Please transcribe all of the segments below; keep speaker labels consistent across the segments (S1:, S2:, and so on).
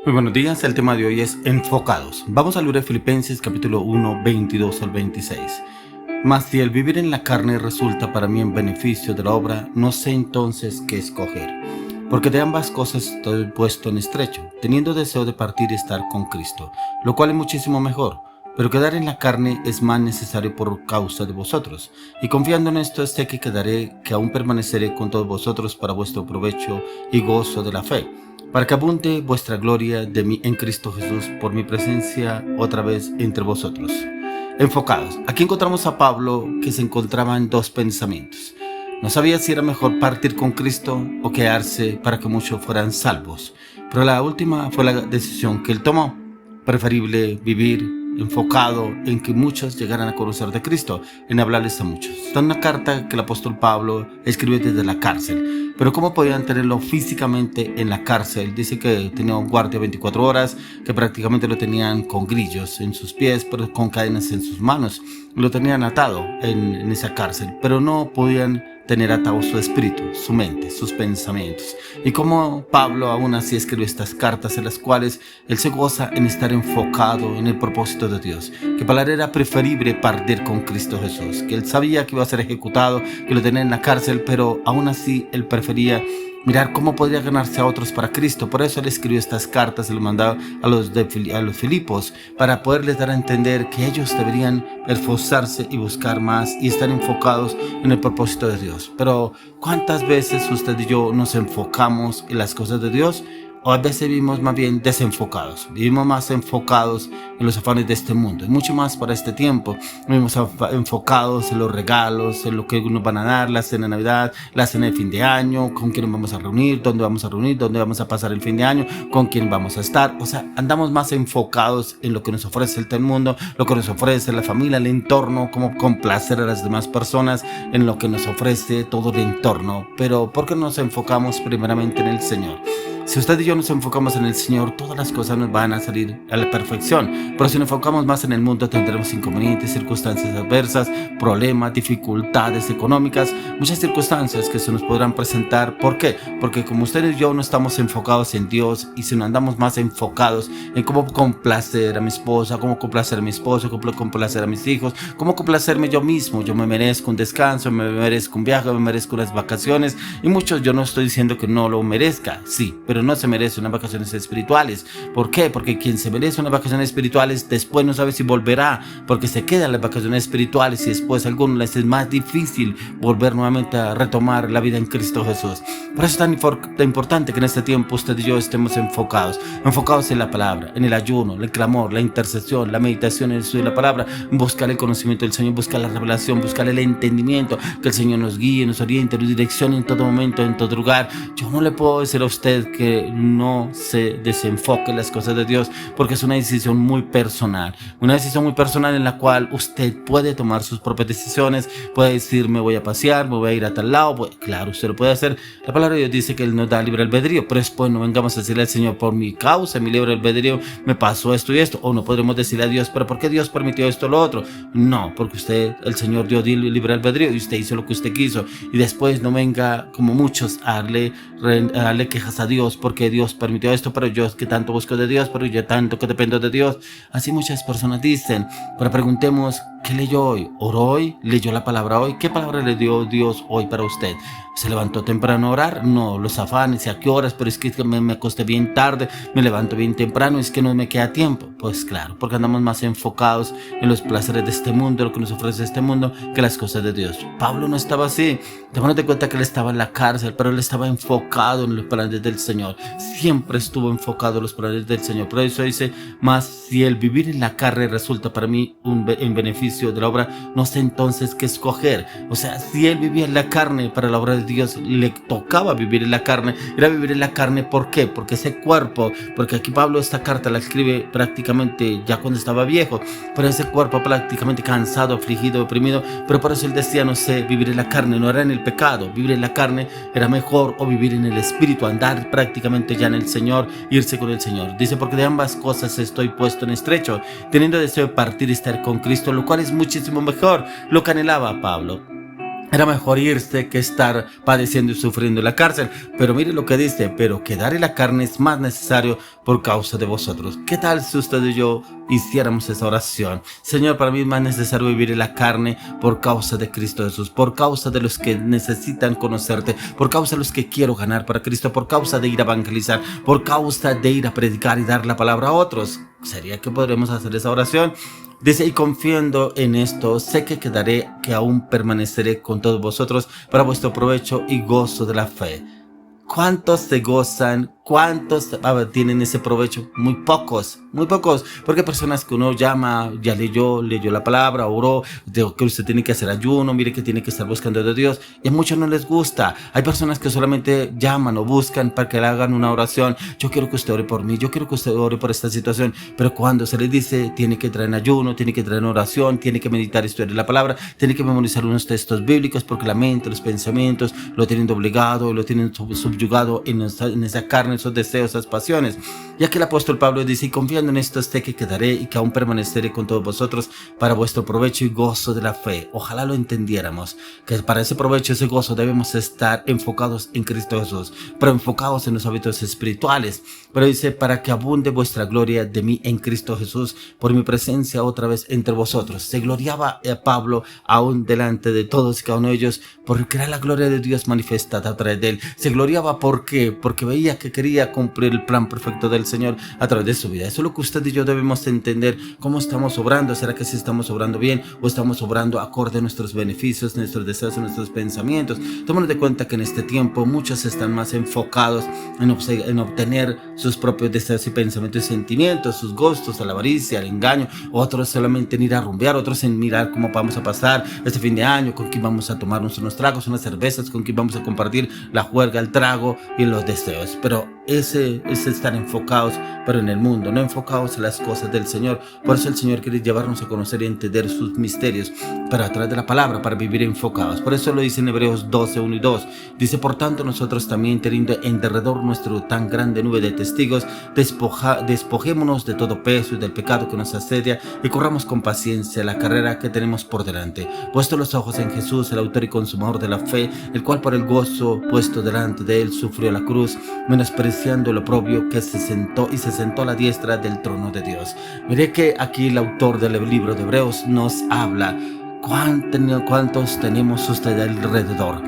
S1: Muy buenos días, el tema de hoy es enfocados. Vamos a leer Filipenses capítulo 1, 22 al 26. Mas si el vivir en la carne resulta para mí en beneficio de la obra, no sé entonces qué escoger. Porque de ambas cosas estoy puesto en estrecho, teniendo deseo de partir y estar con Cristo, lo cual es muchísimo mejor. Pero quedar en la carne es más necesario por causa de vosotros. Y confiando en esto sé que quedaré, que aún permaneceré con todos vosotros para vuestro provecho y gozo de la fe, para que abunde vuestra gloria de mí en Cristo Jesús por mi presencia otra vez entre vosotros. Enfocados. Aquí encontramos a Pablo que se encontraba en dos pensamientos. No sabía si era mejor partir con Cristo o quedarse para que muchos fueran salvos. Pero la última fue la decisión que él tomó. Preferible vivir enfocado en que muchos llegaran a conocer de Cristo, en hablarles a muchos. Está una carta que el apóstol Pablo escribe desde la cárcel. Pero ¿cómo podían tenerlo físicamente en la cárcel? Dice que tenía un guardia 24 horas, que prácticamente lo tenían con grillos en sus pies, pero con cadenas en sus manos. Lo tenían atado en esa cárcel, pero no podían tener atado su espíritu, su mente, sus pensamientos. Y como Pablo aún así escribió estas cartas en las cuales él se goza en estar enfocado en el propósito de Dios, que para él era preferible partir con Cristo Jesús, que él sabía que iba a ser ejecutado, que lo tenía en la cárcel, pero aún así él prefería mirar cómo podría ganarse a otros para Cristo. Por eso él escribió estas cartas, se lo mandaba a los Filipos, para poderles dar a entender que ellos deberían esforzarse y buscar más y estar enfocados en el propósito de Dios. Pero ¿cuántas veces usted y yo nos enfocamos en las cosas de Dios? O a veces vivimos más bien desenfocados, vivimos más enfocados en los afanes de este mundo, y mucho más para este tiempo. Vivimos enfocados en los regalos, en lo que nos van a dar, la cena de Navidad, la cena de fin de año, con quién nos vamos a reunir, dónde vamos a pasar el fin de año, con quién vamos a estar. O sea, andamos más enfocados en lo que nos ofrece el mundo, lo que nos ofrece la familia, el entorno, cómo complacer a las demás personas, en lo que nos ofrece todo el entorno. Pero ¿por qué no nos enfocamos primeramente en el Señor? Si usted y yo nos enfocamos en el Señor, todas las cosas nos van a salir a la perfección. Pero si nos enfocamos más en el mundo, tendremos inconvenientes, circunstancias adversas, problemas, dificultades económicas, muchas circunstancias que se nos podrán presentar. ¿Por qué? Porque como usted y yo no estamos enfocados en Dios, y si no andamos más enfocados en cómo complacer a mi esposa, cómo complacer a mi esposo, cómo complacer a mis hijos, cómo complacerme yo mismo. Yo me merezco un descanso, me merezco un viaje, me merezco unas vacaciones, y muchos, yo no estoy diciendo que no lo merezca, sí, pero no se merece unas vacaciones espirituales. ¿Por qué? Porque quien se merece unas vacaciones espirituales después no sabe si volverá, porque se quedan las vacaciones espirituales y después a algunos les es más difícil volver nuevamente a retomar la vida en Cristo Jesús. Por eso es tan importante que en este tiempo usted y yo estemos enfocados en la palabra, en el ayuno, el clamor, la intercesión, la meditación en el estudio de la palabra, buscar el conocimiento del Señor, buscar la revelación, buscar el entendimiento, que el Señor nos guíe, nos oriente, nos direccione en todo momento, en todo lugar. Yo no le puedo decir a usted que no se desenfoque en las cosas de Dios, porque es una decisión muy personal en la cual usted puede tomar sus propias decisiones. Puede decir, me voy a pasear, me voy a ir a tal lado. Claro, usted lo puede hacer. La palabra de Dios dice que Él nos da libre albedrío, pero después no vengamos a decirle al Señor, por mi causa, mi libre albedrío, me pasó esto y esto. O no podremos decirle a Dios, pero ¿por qué Dios permitió esto o lo otro? No, porque el Señor dio libre albedrío y usted hizo lo que usted quiso, y después no venga como muchos a darle quejas a Dios porque Dios permitió esto, pero yo es que tanto busco de Dios, pero yo tanto que dependo de Dios. Así muchas personas dicen. Pero preguntemos, ¿qué leyó hoy? ¿Oró hoy? ¿Leyó la palabra hoy? ¿Qué palabra le dio Dios hoy para usted? ¿Se levantó temprano a orar? No, los afanes, ¿a qué horas? Pero es que me acosté bien tarde, me levanto bien temprano, es que no me queda tiempo. Pues claro, porque andamos más enfocados en los placeres de este mundo, lo que nos ofrece este mundo, que las cosas de Dios. Pablo no estaba así. Démonos de cuenta que él estaba en la cárcel, pero él estaba enfocado en los planes del Señor. Siempre estuvo enfocado en los planes del Señor. Por eso dice, más si el vivir en la carne resulta para mí en beneficio de la obra, no sé entonces qué escoger. O sea, si él vivía en la carne para la obra de Dios, le tocaba vivir en la carne. Era vivir en la carne, ¿por qué? Porque ese cuerpo, porque aquí Pablo esta carta la escribe prácticamente ya cuando estaba viejo, pero ese cuerpo prácticamente cansado, afligido, oprimido. Pero por eso él decía, no sé, vivir en la carne no era en el pecado, vivir en la carne era mejor, o vivir en el espíritu, andar prácticamente ya en el Señor, irse con el Señor. Dice, porque de ambas cosas estoy puesto en estrecho, teniendo deseo de partir y estar con Cristo, lo cual es muchísimo mejor, lo que anhelaba Pablo. Era mejor irse que estar padeciendo y sufriendo en la cárcel. Pero mire lo que dice, pero quedar en la carne es más necesario por causa de vosotros. ¿Qué tal si usted y yo hiciéramos esa oración? Señor, para mí es más necesario vivir en la carne por causa de Cristo Jesús, por causa de los que necesitan conocerte, por causa de los que quiero ganar para Cristo, por causa de ir a evangelizar, por causa de ir a predicar y dar la palabra a otros. ¿Sería que podremos hacer esa oración? Dice, y confiando en esto, sé que quedaré, que aún permaneceré con todos vosotros para vuestro provecho y gozo de la fe. ¿Cuántos se gozan? ¿Cuántos tienen ese provecho? Muy pocos, porque hay personas que uno llama, ya leyó la palabra, oró, que usted tiene que hacer ayuno, mire que tiene que estar buscando de Dios, y a muchos no les gusta. Hay personas que solamente llaman o buscan para que le hagan una oración. Yo quiero que usted ore por mí, yo quiero que usted ore por esta situación, pero cuando se les dice, tiene que traer ayuno, tiene que traer oración, tiene que meditar y estudiar la palabra, tiene que memorizar unos textos bíblicos, porque la mente, los pensamientos lo tienen obligado, lo tienen subyugado en esa carne, esos deseos, esas pasiones. Ya que el apóstol Pablo dice, y confiando en esto sé que quedaré y que aún permaneceré con todos vosotros para vuestro provecho y gozo de la fe. Ojalá lo entendiéramos, que para ese provecho, ese gozo, debemos estar enfocados en Cristo Jesús, pero enfocados en los hábitos espirituales. Pero dice, para que abunde vuestra gloria de mí en Cristo Jesús, por mi presencia otra vez entre vosotros. Se gloriaba Pablo aún delante de todos y cada uno de ellos, porque era la gloria de Dios manifestada a través de él. Se gloriaba, ¿por qué? Porque veía que quería cumplir el plan perfecto del Señor a través de su vida. Eso es lo que usted y yo debemos entender. ¿Cómo estamos obrando? ¿Será que sí estamos obrando bien o estamos obrando acorde a nuestros beneficios, nuestros deseos, nuestros pensamientos? Tómanos de cuenta que en este tiempo muchos están más enfocados en obtener sus propios deseos y pensamientos y sentimientos, sus gustos, a la avaricia, al engaño. Otros solamente en ir a rumbear, otros en mirar cómo vamos a pasar este fin de año, con quién vamos a tomarnos unos tragos, unas cervezas, con quién vamos a compartir la juerga, el trago y los deseos. Pero ese es estar enfocados, pero en el mundo, no enfocados en las cosas del Señor. Por eso el Señor quiere llevarnos a conocer y entender sus misterios, pero a través de la palabra, para vivir enfocados. Por eso lo dice en Hebreos 12, 1 y 2. Dice, por tanto nosotros también, teniendo en derredor nuestro tan grande nube de testigos, despojémonos de todo peso y del pecado que nos asedia y corramos con paciencia la carrera que tenemos por delante, puesto los ojos en Jesús, el autor y consumador de la fe, el cual por el gozo puesto delante de él sufrió la cruz, menospreciando el oprobio, que se sentó a la diestra del trono de Dios. Mire que aquí el autor del libro de Hebreos nos habla cuántos tenemos usted alrededor.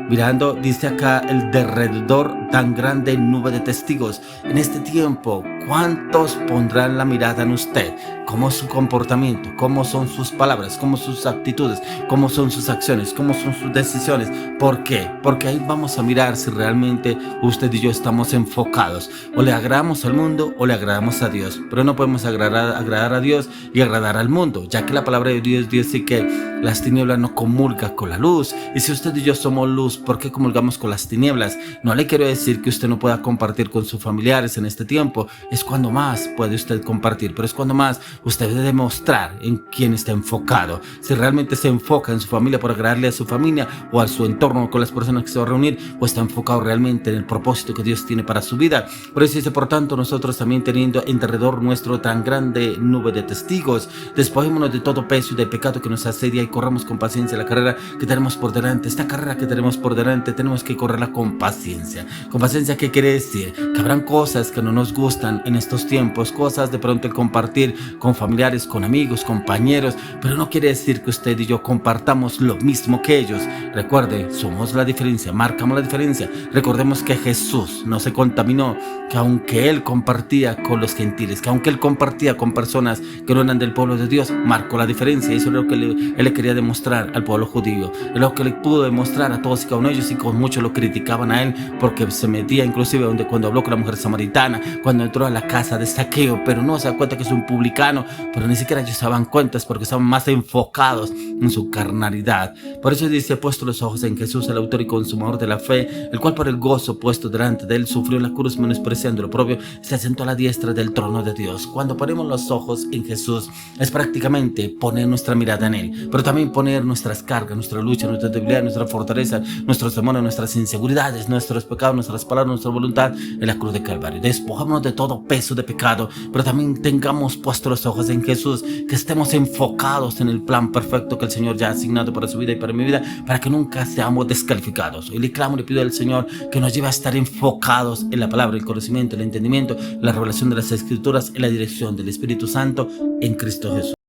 S1: Mirando, dice acá, el derredor tan grande nube de testigos. En este tiempo, ¿cuántos pondrán la mirada en usted? ¿Cómo es su comportamiento? ¿Cómo son sus palabras? ¿Cómo son sus actitudes? ¿Cómo son sus acciones? ¿Cómo son sus decisiones? ¿Por qué? Porque ahí vamos a mirar si realmente usted y yo estamos enfocados. O le agradamos al mundo o le agradamos a Dios. Pero no podemos agradar a Dios y agradar al mundo, ya que la palabra de Dios dice que las tinieblas no comulgan con la luz. Y si usted y yo somos luz, ¿por qué comulgamos con las tinieblas? No le quiero decir que usted no pueda compartir con sus familiares en este tiempo. Es cuando más puede usted compartir, pero es cuando más usted debe demostrar en quién está enfocado. Si realmente se enfoca en su familia por agradarle a su familia o a su entorno con las personas que se va a reunir, o está enfocado realmente en el propósito que Dios tiene para su vida. Por eso dice, por tanto, nosotros también, teniendo en derredor nuestro tan grande nube de testigos, despojémonos de todo peso y del pecado que nos asedia y corramos con paciencia la carrera que tenemos por delante. Esta carrera que tenemos por delante tenemos que correrla con paciencia. Con paciencia, ¿qué quiere decir? Que habrán cosas que no nos gustan en estos tiempos, cosas de pronto el compartir con familiares, con amigos, compañeros, pero no quiere decir que usted y yo compartamos lo mismo que ellos. Recuerde, somos la diferencia, marcamos la diferencia. Recordemos que Jesús no se contaminó, que aunque Él compartía con los gentiles, que aunque Él compartía con personas que no eran del pueblo de Dios, marcó la diferencia. Eso es lo que Él le quería demostrar al pueblo judío, es lo que le pudo demostrar a todos y cada uno de ellos, y con muchos lo criticaban a Él porque se metía inclusive cuando habló con la mujer samaritana, cuando entró a la casa de Zaqueo, pero no se da cuenta que es un publicano, pero ni siquiera ellos se daban cuenta porque estaban más enfocados en su carnalidad. Por eso dice, puesto los ojos en Jesús, el autor y consumador de la fe, el cual por el gozo puesto delante de él sufrió la cruz, menospreciando lo propio, se sentó a la diestra del trono de Dios. Cuando ponemos los ojos en Jesús, es prácticamente poner nuestra mirada en él, pero también poner nuestras cargas, nuestra lucha, nuestra debilidad, nuestra fortaleza, nuestros temores, nuestras inseguridades, nuestros pecados, nuestras palabras, nuestra voluntad en la cruz de Calvario. Despojámonos de todo peso de pecado, pero también tengamos puestos los ojos en Jesús, que estemos enfocados en el plan perfecto que el Señor ya ha asignado para su vida y para mi vida, para que nunca seamos descalificados. Y le clamo y le pido al Señor que nos lleve a estar enfocados en la palabra, el conocimiento, el entendimiento, la revelación de las Escrituras, en la dirección del Espíritu Santo en Cristo Jesús.